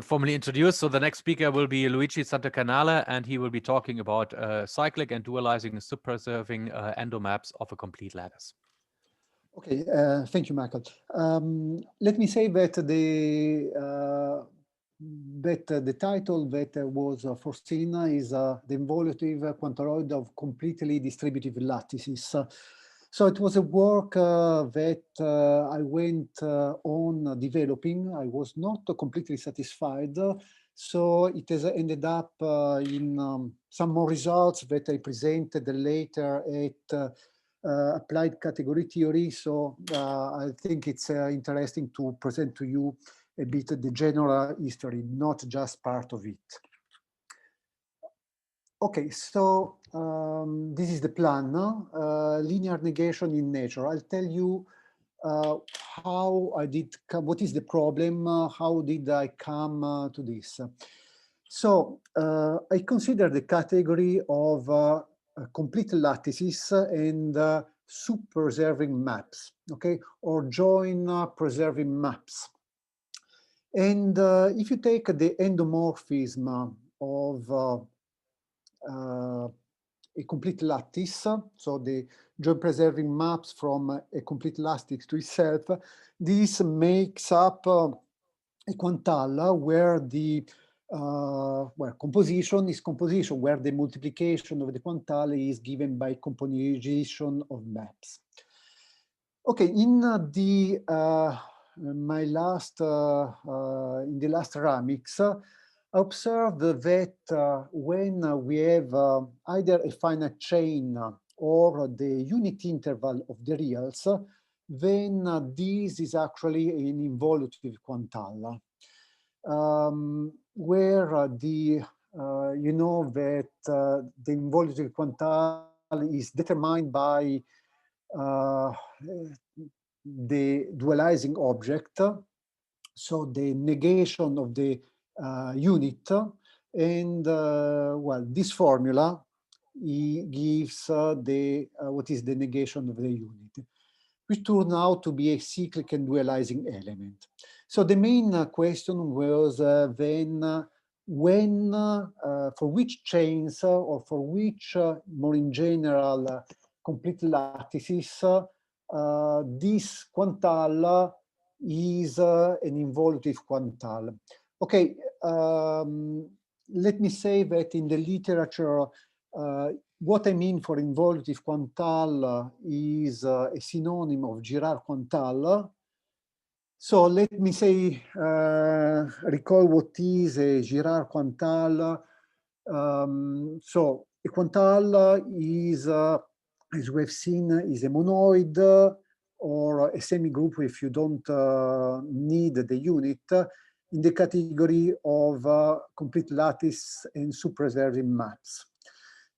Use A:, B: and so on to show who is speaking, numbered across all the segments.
A: Formally introduced. So the next speaker will be Luigi Santocanale, and he will be talking about cyclic and dualizing and subpreserving endomaps of a complete lattice.
B: Okay, thank you, Michael. Let me say that the title that was foreseen is the involutive quantaloid of completely distributive lattices. So it was a work that I went on developing. I was not completely satisfied. So it has ended up in some more results that I presented later at applied category theory. So I think it's interesting to present to you a bit the general history, not just part of it. Okay, so this is the plan, linear negation in nature. I'll tell you how I did come, what is the problem, how did I come to this. So I consider the category of complete lattices and subpreserving maps, okay, or join preserving maps. And if you take the endomorphism of a complete lattice, so the joint preserving maps from a complete lattice to itself, this makes up a quantale where the composition is composition, where the multiplication of the quantale is given by composition of maps. Okay, in the my last in the last ceramics, I observed that when we have either a finite chain or the unit interval of the reals, then this is actually an involutive quantale, where you know that the involutive quantale is determined by the dualizing object, so the negation of the unit, and well, this formula gives what is the negation of the unit, which turned out to be a cyclic and dualizing element. So the main question was then when, for which chains or for which, more in general, complete lattices, this quantale is an involutive quantale. Okay, let me say that in the literature, what I mean for involutive quantale is a synonym of Girard quantale. So let me say, recall what is a Girard quantale. So a quantale is, as we have seen, is a monoid or a semi-group if you don't need the unit, in the category of complete lattice and subpreserving maps.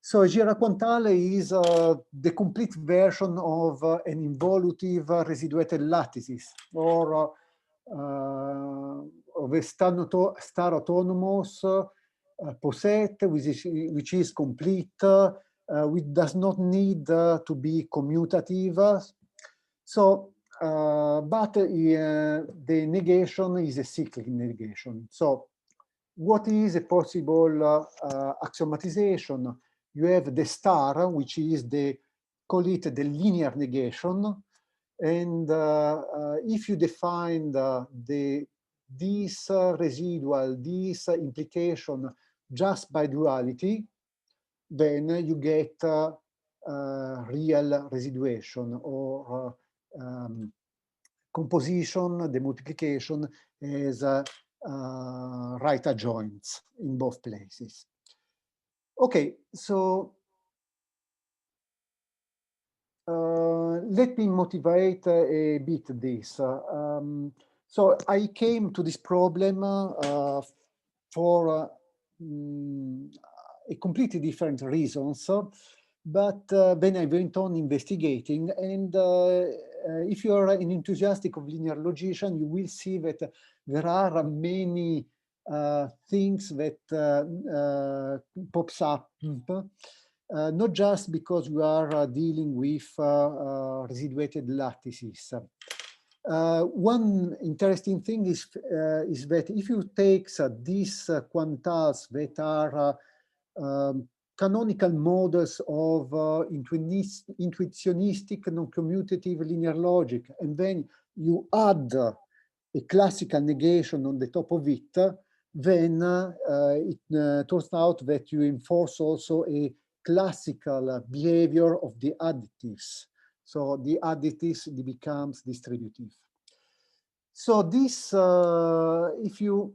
B: So Girard quantale is the complete version of an involutive residuated lattices, or of a star autonomous poset, which is complete, which does not need to be commutative. So, but the negation is a cyclic negation. So what is a possible axiomatization? You have the star, which is call it the linear negation. And if you define this residual, this implication just by duality, then you get real residuation or composition, the multiplication as right adjoints in both places. Okay, so let me motivate a bit this. So I came to this problem for a completely different reasons, but then I went on investigating, and if you are an enthusiastic of linear logician, you will see that there are many things that pops up, not just because we are dealing with residuated lattices. One interesting thing is that if you take these quantals that are canonical models of intuitionistic non-commutative linear logic, and then you add a classical negation on the top of it, then it turns out that you enforce also a classical behavior of the additives. So the additives becomes distributive. So this, if you,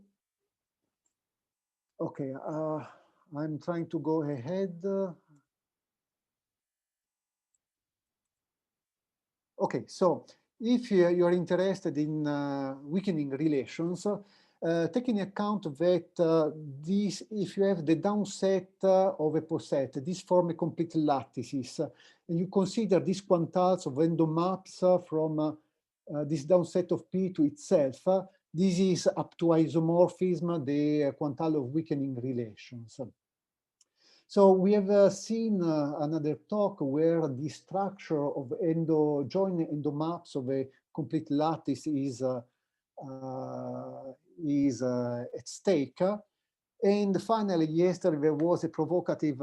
B: okay, I'm trying to go ahead. Okay, so if you're interested in weakening relations, taking account that if you have the downset of a poset, this form a complete lattices, and you consider these quantals of endomaps from this downset of P to itself, this is up to isomorphism, the quantal of weakening relations. So we have seen another talk where the structure of joint endomaps of a complete lattice is at stake. And finally, yesterday there was a provocative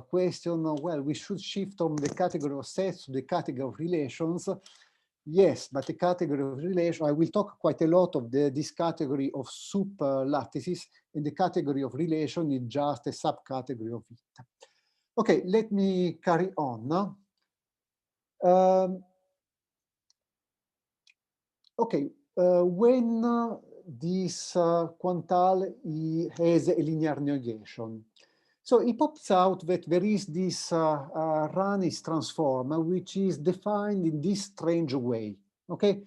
B: question, well, we should shift from the category of sets to the category of relations. Yes, but the category of relation, I will talk quite a lot of this category of lattices, and the category of relation is just a subcategory of it. Okay, let me carry on. Okay, when this quantal has a linear negation, so it pops out that there is this Ranis transform, which is defined in this strange way, okay?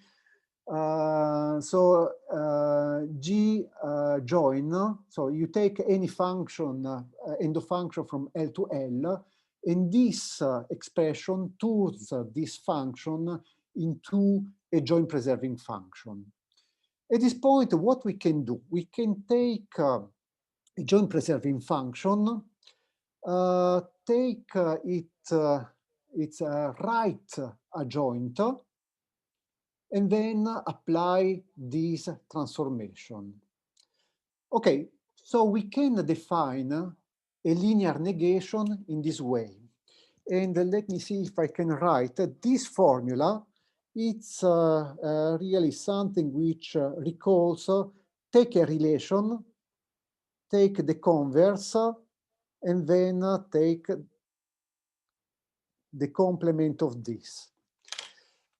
B: G join, so you take any function, endo function from L to L, and this expression turns this function into a joint preserving function. At this point, what we can do, we can take a joint preserving function, take its right adjoint, and then apply this transformation. Okay, so we can define a linear negation in this way. And let me see if I can write this formula. It's really something which recalls, take a relation, take the converse, and then take the complement of this.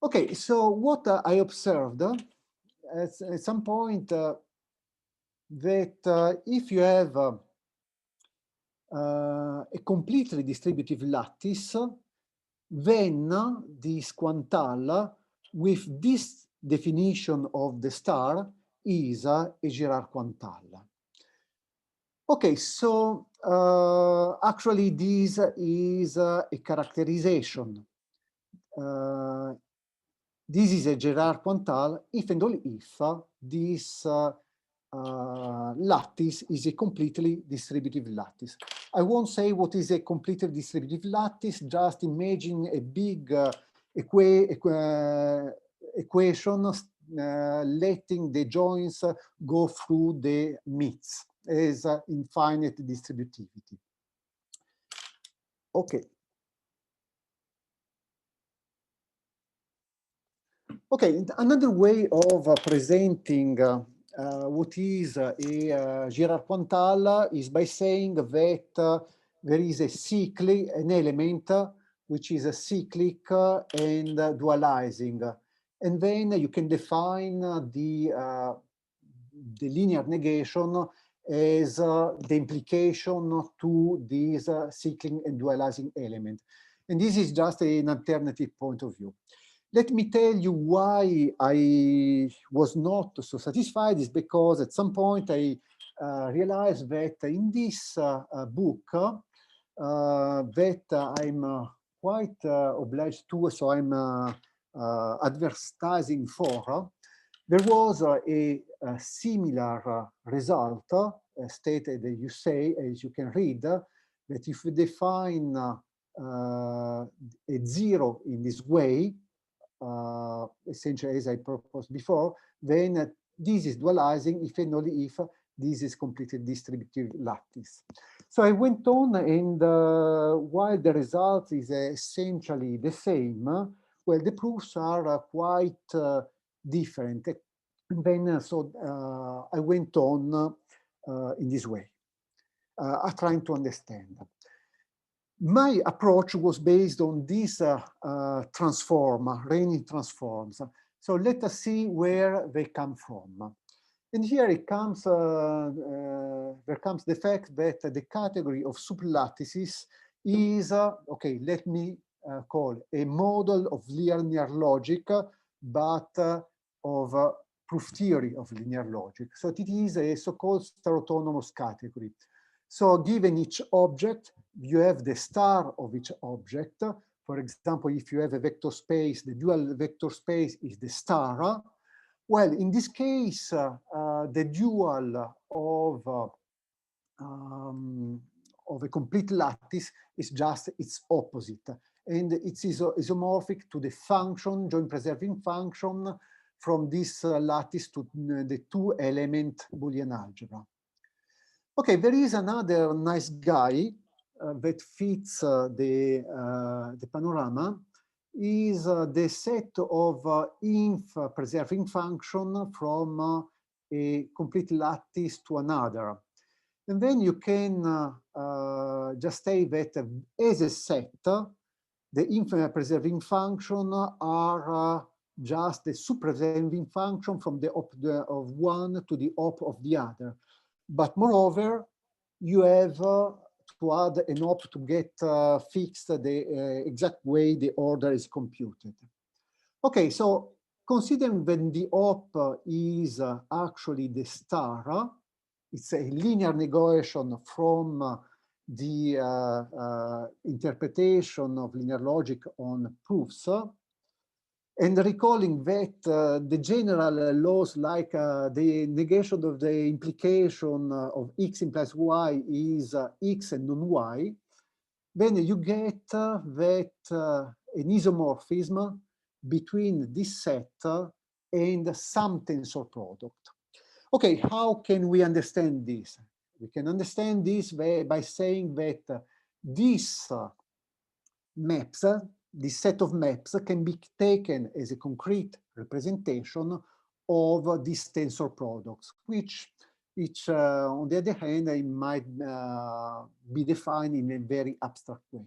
B: Okay, so what I observed at some point that if you have a completely distributive lattice, then this quantal with this definition of the star is a Girard quantal. Okay, so actually this is a characterization. This is a Girard quantal if and only if this lattice is a completely distributive lattice. I won't say what is a completely distributive lattice, just imagine a big equation letting the joints go through the midst as infinite distributivity. Okay. Okay, another way of presenting what is a Girard quantal is by saying that there is an element which is a cyclic and dualizing. And then you can define the linear negation as the implication to this cyclic and dualizing element. And this is just an alternative point of view. Let me tell you why I was not so satisfied is because at some point I realized that in this book that I'm quite obliged to, so I'm advertising for, there was a similar result stated, as you can read, that if you define a zero in this way, essentially as I proposed before, then this is dualizing if and only if this is completely distributive lattice. So I went on, and while the result is essentially the same, well, the proofs are quite different. And then I went on in this way, trying to understand. My approach was based on these Rayleigh transforms. So let us see where they come from. And here it comes, there comes the fact that the category of superlattices is, okay, let me call a model of linear logic, but of proof theory of linear logic. So it is a so-called star-autonomous category. So given each object, you have the star of each object. For example, if you have a vector space, the dual vector space is the star. Well, in this case, the dual of a complete lattice is just its opposite. And it's isomorphic to the function, joint preserving function from this lattice to the two-element Boolean algebra. Okay, there is another nice guy that fits the panorama, is the set of inf preserving function from a complete lattice to another. And then you can just say that as a set, the inf preserving function are just the subpreserving function from the op of one to the op of the other. But moreover, you have to add an op to get fixed the exact way the order is computed. Okay, so considering when the op is actually the star, it's a linear negation from the interpretation of linear logic on proofs. And recalling that the general laws like the negation of the implication of x implies y is x and non-y, then you get that an isomorphism between this set and some tensor product. Okay, how can we understand this? We can understand this by saying that these maps, this set of maps can be taken as a concrete representation of these tensor products, which on the other hand, it might be defined in a very abstract way.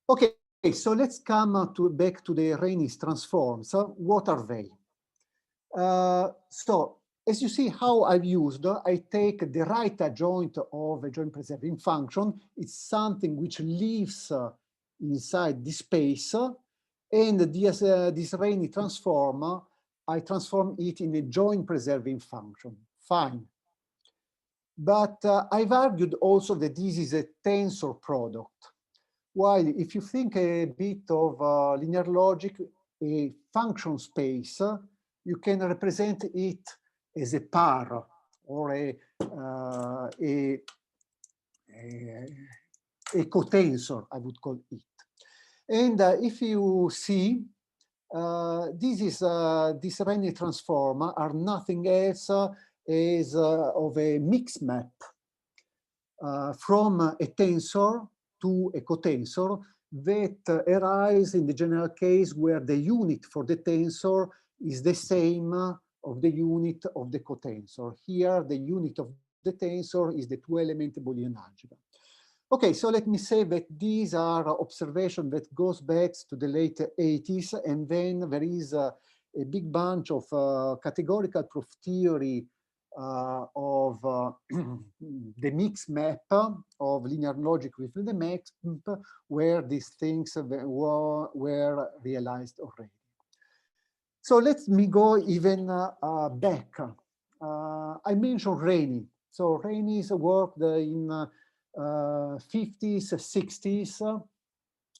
B: Okay, so let's come back to the Rayleigh transforms. What are they? So as you see how I've used, I take the right adjoint of a joint preserving function. It's something which lives inside this space, and this Rayleigh transform, I transform it in a joint preserving function. Fine. But I've argued also that this is a tensor product. While if you think a bit of linear logic, a function space, you can represent it as a par or a cotensor, I would call it. And if you see, this Rayleigh transform are nothing else as of a mixed map from a tensor to a cotensor that arise in the general case where the unit for the tensor is the same of the unit of the cotensor. Here, the unit of the tensor is the two-element Boolean algebra. Okay, so let me say that these are observations that goes back to the late 80s, and then there is a big bunch of categorical proof theory of the mixed map of linear logic within the mixed map, where these things were realized already. So let me go even back. I mentioned Rayleigh. So Rayleigh's worked in 50s, 60s,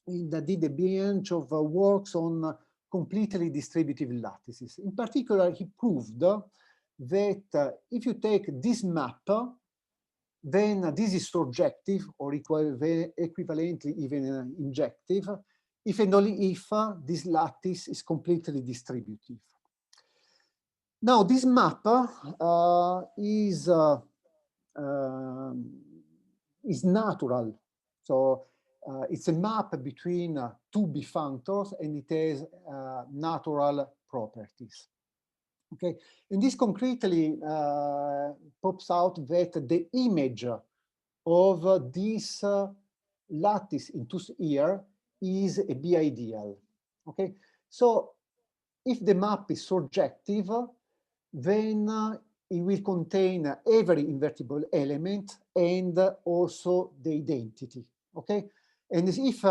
B: and did a bunch of works on completely distributive lattices. In particular, he proved that if you take this map, then this is surjective or equivalently even injective if and only if this lattice is completely distributive. Now, this map is natural. So it's a map between two B functors, and it has natural properties. Okay, and this concretely pops out that the image of this lattice into here is a B-ideal. Okay, so if the map is surjective, then it will contain every invertible element and also the identity. Okay, and if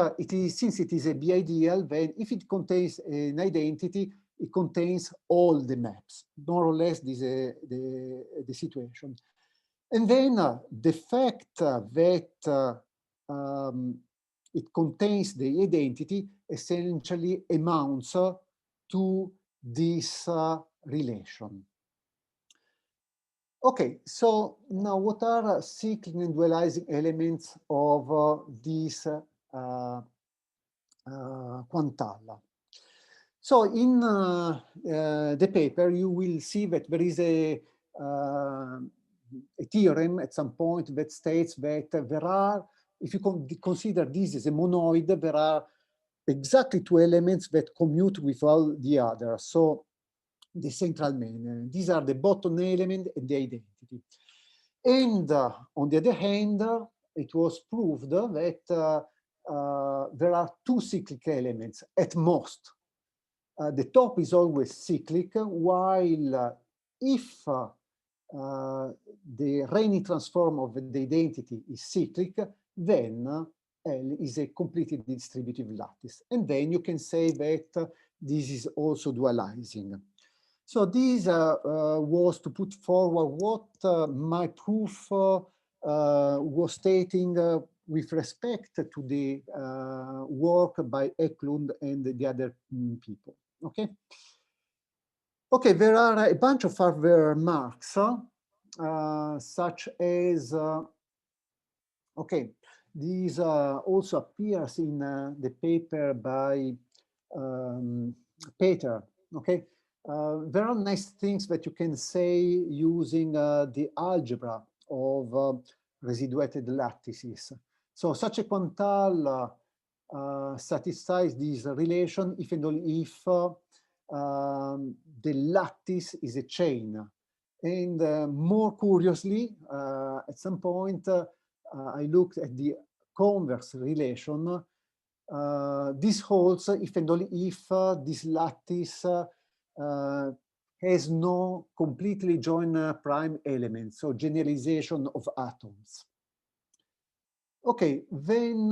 B: since it is a B-ideal, then if it contains an identity, it contains all the maps. More or less, this is the situation. And then the fact that it contains the identity essentially amounts to this relation. Okay, so now what are cyclic and dualizing elements of this quantale? So in the paper, you will see that there is a theorem at some point that states that there are, if you consider this as a monoid, there are exactly two elements that commute with all the others. So the central main, these are the bottom element and the identity. And on the other hand, it was proved that there are two cyclic elements at most. The top is always cyclic, while if the Rényi transform of the identity is cyclic, then L is a completely distributive lattice. And then you can say that this is also dualizing. So this was to put forward what my proof was stating with respect to the work by Eklund and the other people. Okay. Okay, there are a bunch of other marks, such as, okay, these also appears in the paper by Peter, okay? There are nice things that you can say using the algebra of residuated lattices. So such a quantale satisfies this relation if and only if the lattice is a chain. And more curiously, at some point, I looked at the converse relation. This holds if and only if this lattice has no completely joined prime elements, so generalization of atoms. Okay, then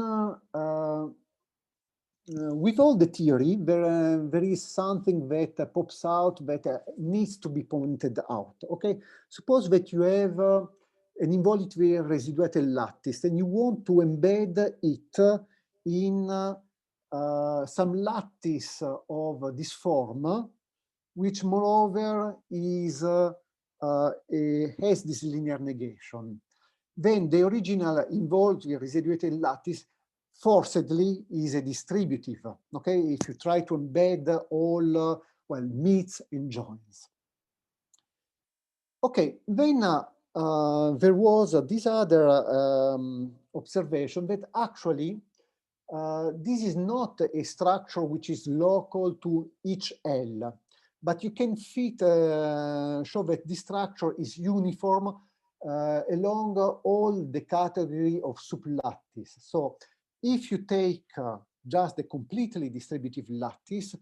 B: with all the theory, there is something that pops out that needs to be pointed out. Okay, suppose that you have an involutive residuated lattice and you want to embed it in some lattice of this form, which moreover is has this linear negation. Then the original involutive residuated lattice forcedly is a distributive, okay, if you try to embed all, well, meets and joins. Okay, then there was this other observation that actually this is not a structure which is local to each L, but you can fit, show that this structure is uniform along all the category of sublattice. So if you take just the completely distributive lattice,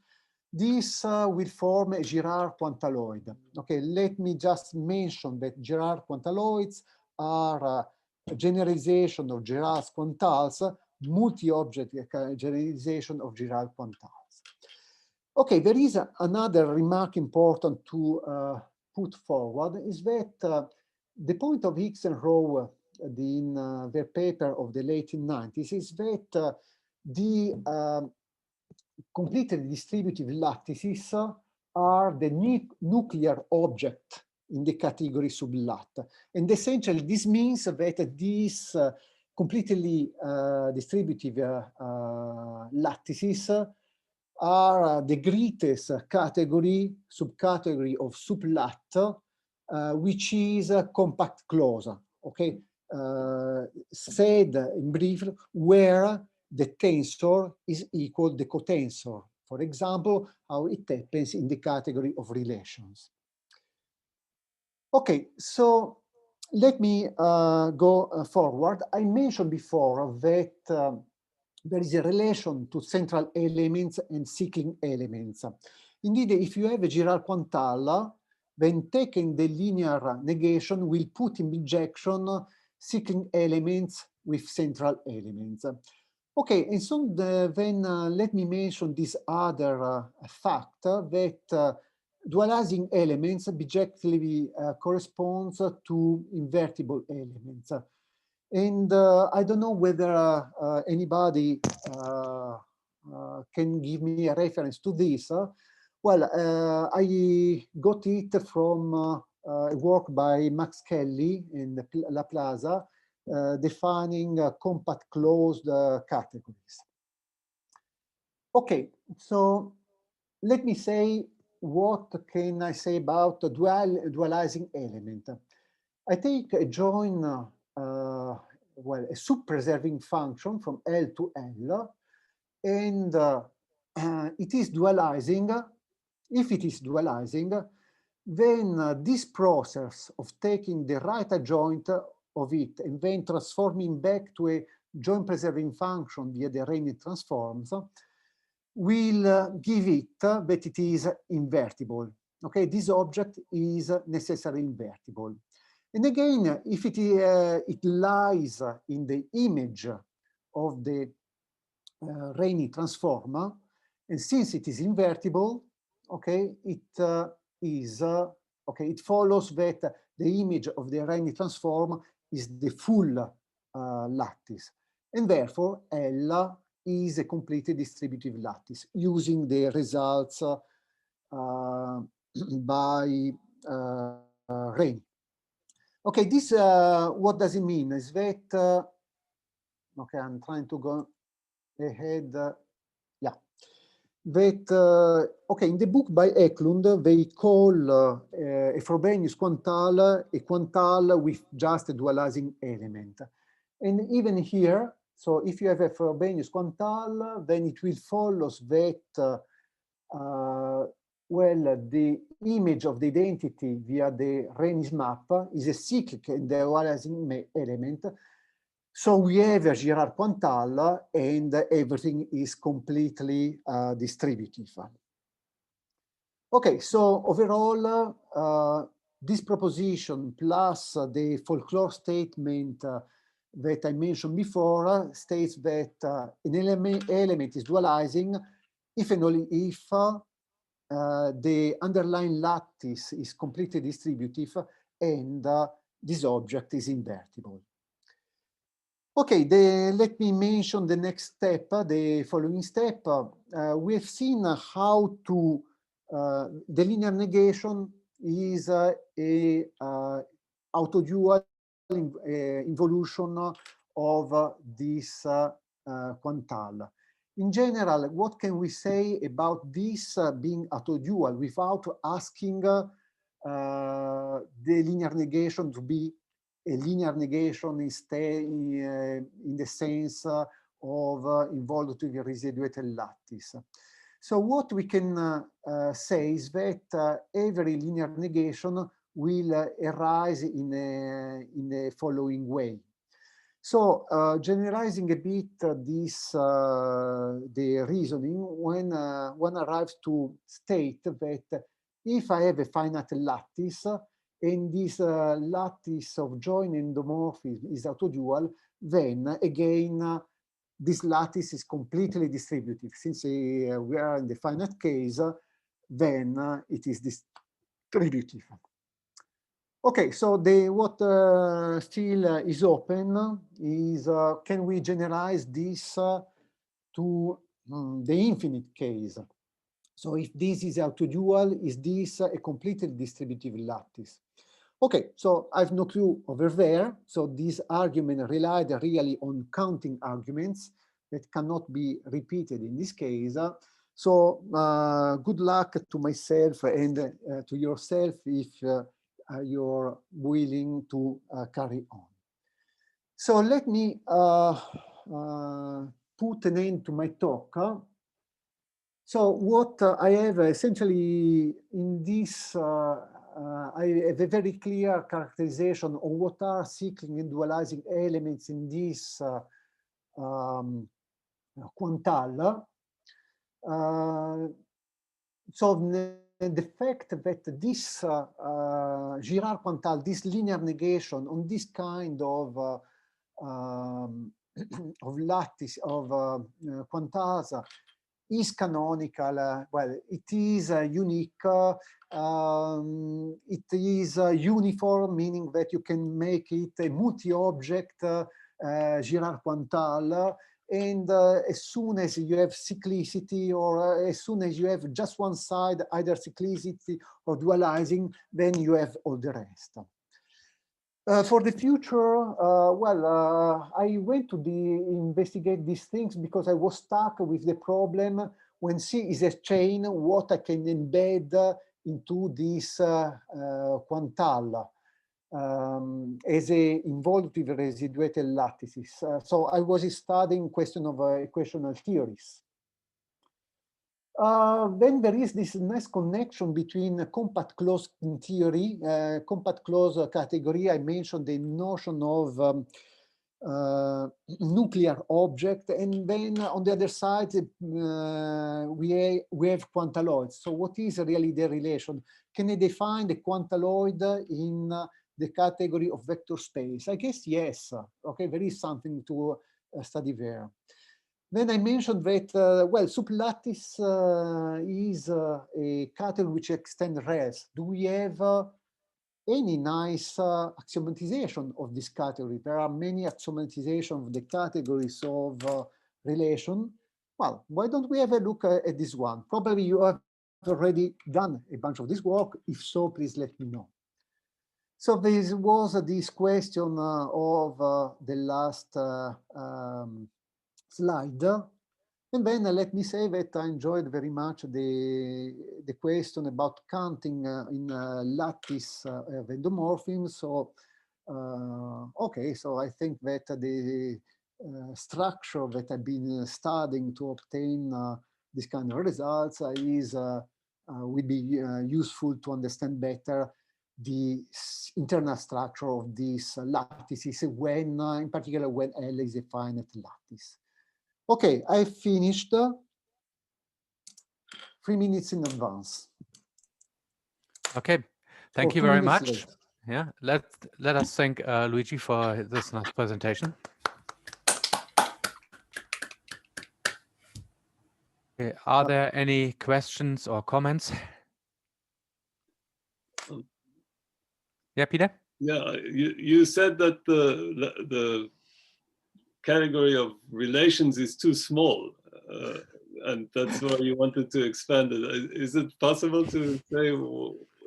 B: this will form a Girard quantaloid. Okay, let me just mention that Girard quantaloids are a generalization of Girard's quantals, multi-object generalization of Girard quantals. Okay, there is another remark important to put forward, is that the point of Hicks and Rowe in their paper of the late 90s is that the completely distributive lattices are the nuclear object in the category sublat. And essentially, this means that this completely distributive lattices are the greatest category, subcategory of sublat, which is compact closure. Okay, said in brief, where the tensor is equal the cotensor. For example, how it happens in the category of relations. Okay, so let me go forward. I mentioned before that there is a relation to central elements and cycling elements. Indeed, if you have a Girard-Quantale, then taking the linear negation will put in rejection cycling elements with central elements. Okay, and so then let me mention this other fact that dualizing elements bijectively corresponds to invertible elements. And I don't know whether anybody can give me a reference to this. Well, I got it from a work by Max Kelly in La Plaza, defining compact closed categories. Okay, so let me say, what can I say about the dualizing element? I take a join, well, a sub-preserving function from L to L, and it is dualizing. If it is dualizing, then this process of taking the right adjoint of it and then transforming back to a joint preserving function via the Rényi transforms will give it that it is invertible. Okay, this object is necessarily invertible. And again, if it lies in the image of the Rényi transform, and since it is invertible, okay, it follows that the image of the Rényi transform is the full lattice, and therefore L is a completely distributive lattice using the results by Rényi. Okay, this what does it mean? Is that okay? I'm trying to go ahead. Yeah, that okay. In the book by Eklund, they call a Frobenius quantale a quantale with just a dualizing element, and even here. So if you have a Frobenius quantale, then it will follow that well, the image of the identity via the Rényi map is a cyclic and dualizing element. So we have a Girard-Quantale and everything is completely distributive. Okay, so overall, this proposition plus the folklore statement that I mentioned before states that an element is dualizing if and only if the underlying lattice is completely distributive and this object is invertible. Okay, let me mention the next step, the following step. We have seen how to, the linear negation is a autodual involution of this quantale. In general, what can we say about this being autodual without asking the linear negation to be a linear negation in the sense of involutive residuated lattice? So what we can say is that every linear negation will arise in the following way. So generalizing a bit this the reasoning, when one arrives to state that if I have a finite lattice and this lattice of joint endomorphism is autodual, then again this lattice is completely distributive. Since we are in the finite case, then it is distributive. Okay, so what still is open is can we generalize this to the infinite case? So if this is autodual, is this a completely distributive lattice? Okay, so I have no clue over there. So this argument relied really on counting arguments that cannot be repeated in this case. So good luck to myself and to yourself if you're willing to carry on. So let me put an end to my talk. So what I have essentially in this, I have a very clear characterization of what are cyclic and dualizing elements in this quantal. So the fact that this Girard quantal, this linear negation on this kind of lattice of quantals is canonical. Well, it is unique. It is uniform, meaning that you can make it a multi-object Girard quantal. And as soon as you have cyclicity, or as soon as you have just one side, either cyclicity or dualizing, then you have all the rest. For the future, I went to investigate these things because I was stuck with the problem when C is a chain, what I can embed into this quantal as a involutive residuated lattices. So I was studying question of equational theories. Then there is this nice connection between compact closed theory, compact closed category. I mentioned the notion of nuclear object, and then on the other side we have quantaloids. So what is really the relation? Can I define the quantaloid in the category of vector space? I guess yes. Okay, there is something to study there. Then I mentioned that, well, sublattice is a category which extends res. Do we have any nice axiomatization of this category? There are many axiomatization of the categories of relation. Well, why don't we have a look at this one? Probably you have already done a bunch of this work. If so, please let me know. So there was this question of the last slide. And then let me say that I enjoyed very much the question about counting in lattice of endomorphism. So, okay, so I think that the structure that I've been studying to obtain this kind of results is will be useful to understand better the internal structure of these lattices when, in particular, when L is a finite lattice. Okay, I finished 3 minutes in advance.
A: Okay, thank you very much. Yeah, let us thank Luigi for this nice presentation. Okay, are there any questions or comments? Yeah, Peter?
C: Yeah, you said that the category of relations is too small, and that's why you wanted to expand it. Is it possible to say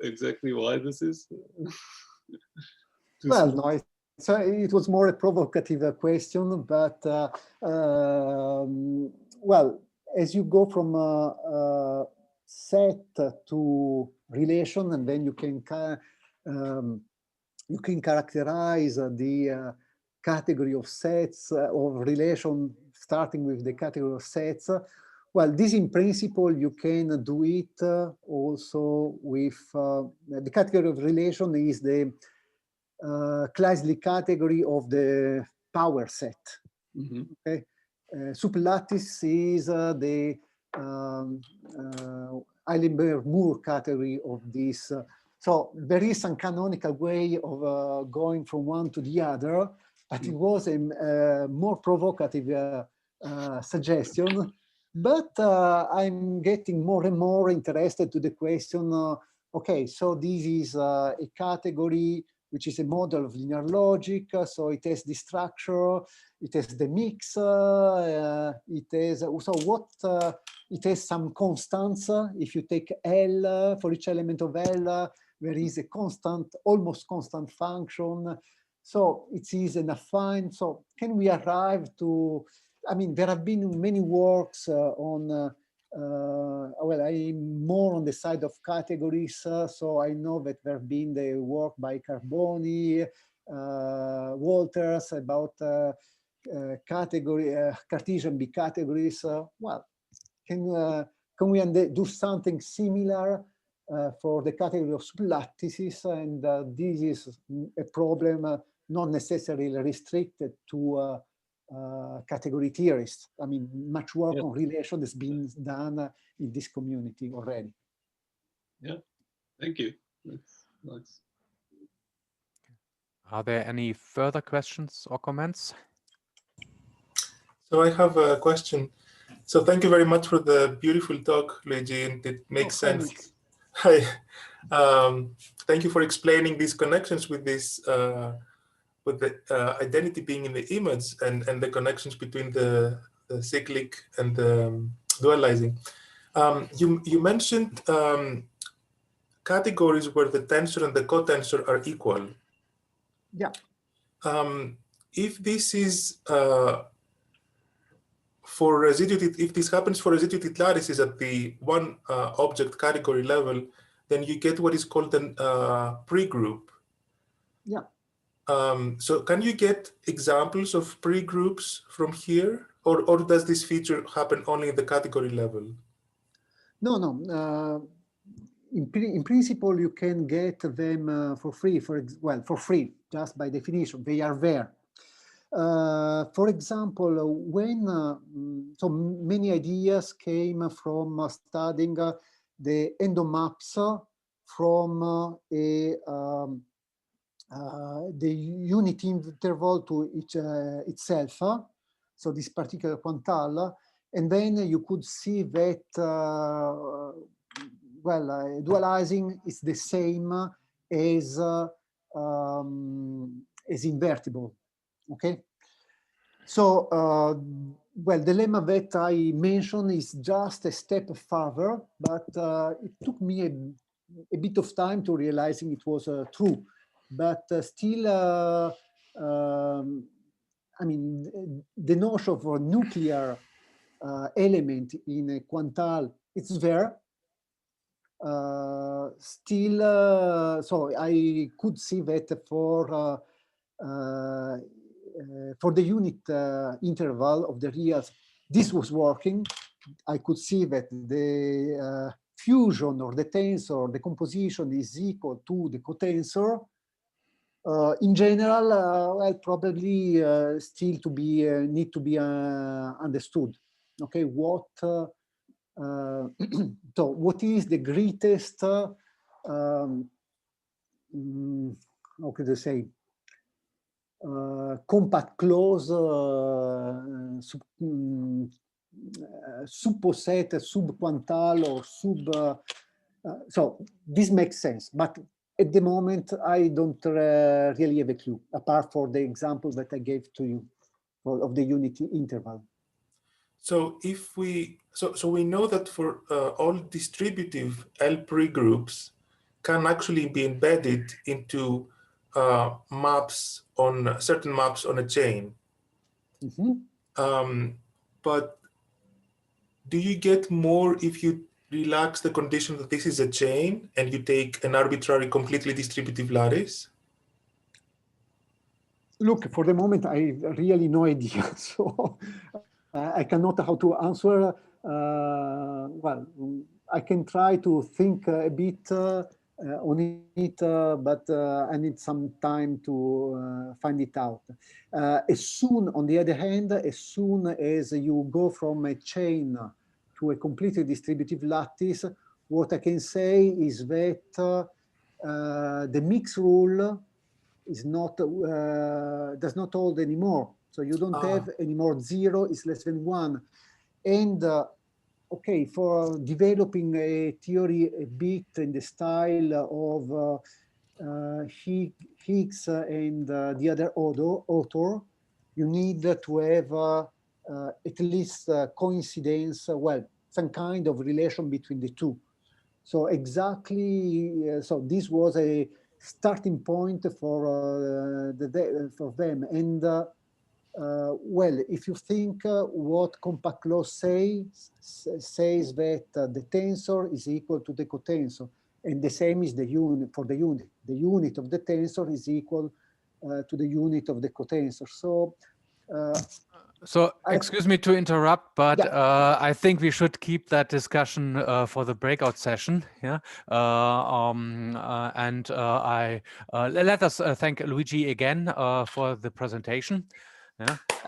C: exactly why this is?
B: Well, no, so it was more a provocative question, but well, as you go from set to relation, and then you can characterize the category of sets of relation, starting with the category of sets. Well, this in principle, you can do it also with the category of relation is the Kleisli category of the power set. Mm-hmm. Okay, sublattice is the Eilenberg-Moore category of this. So there is some canonical way of going from one to the other, but it was a more provocative suggestion. But I'm getting more and more interested to the question, okay, so this is a category which is a model of linear logic, so it has the structure, it has the mix, it has, so what, it has some constants. If you take L for each element of L, there is a constant, almost constant function. So it's easy enough find. So can we arrive to, I mean, there have been many works on, well, I'm more on the side of categories. So I know that there have been the work by Carboni, Walters about Cartesian B categories. Well, can we do something similar for the category of lattices? And this is a problem not necessarily restricted to category theorists. I mean, much work on relation has been done in this community already.
C: Yeah, thank you. That's nice.
A: Are there any further questions or comments?
D: So I have a question. So thank you very much for the beautiful talk, Luigi, and it makes sense. Hi. Thank you for explaining these connections with this, with the identity being in the image and the connections between the cyclic and the dualizing. You mentioned categories where the tensor and the cotensor are equal.
B: Yeah.
D: If this is for residuative, if this happens for residuative lattices at the one object category level, then you get what is called a pre-group.
B: Yeah.
D: So can you get examples of pre-groups from here, or does this feature happen only at the category level?
B: No, no. In principle, you can get them for free. For free, just by definition, they are there. For example, when so many ideas came from studying the endomaps from the unit interval to itself, so this particular quantal, and then you could see that dualizing is the same as invertible. Okay, so well, the lemma that I mentioned is just a step further, but it took me a bit of time to realizing it was true. But still, I mean, the notion of a nuclear element in a quantal, it's there. Still, so I could see that for the unit interval of the reals, this was working. I could see that the fusion or the tensor, the composition is equal to the cotensor. In general, well, probably still to be need to be understood. Okay, what so what is the greatest? How could I say? Compact clause subposet, subquantal, or sub. So this makes sense, but at the moment I don't really have a clue, apart from the example that I gave to you of the unity interval.
D: So if we so we know that for all distributive L pre-groups can actually be embedded into maps on certain maps on a chain.
B: Mm-hmm.
D: But do you get more if you relax the condition that this is a chain and you take an arbitrary completely distributive lattice?
B: Look, for the moment, I really no idea. So I cannot how to answer. Well, I can try to think a bit on it, but I need some time to find it out. As soon, on the other hand, as soon as you go from a chain to a completely distributive lattice, what I can say is that the mix rule is not does not hold anymore. So you don't have anymore 0 is less than 1. And okay, for developing a theory a bit in the style of Higgs and the other author, you need to have at least coincidence, well, some kind of relation between the two. So exactly, so this was a starting point for for them. And well, if you think what compact law says that the tensor is equal to the cotensor, and the same is the unit for the unit. The unit of the tensor is equal to the unit of the cotensor. So
A: excuse me to interrupt, but
B: yeah.
A: I think we should keep that discussion for the breakout session. Yeah, let us thank Luigi again for the presentation. Yeah.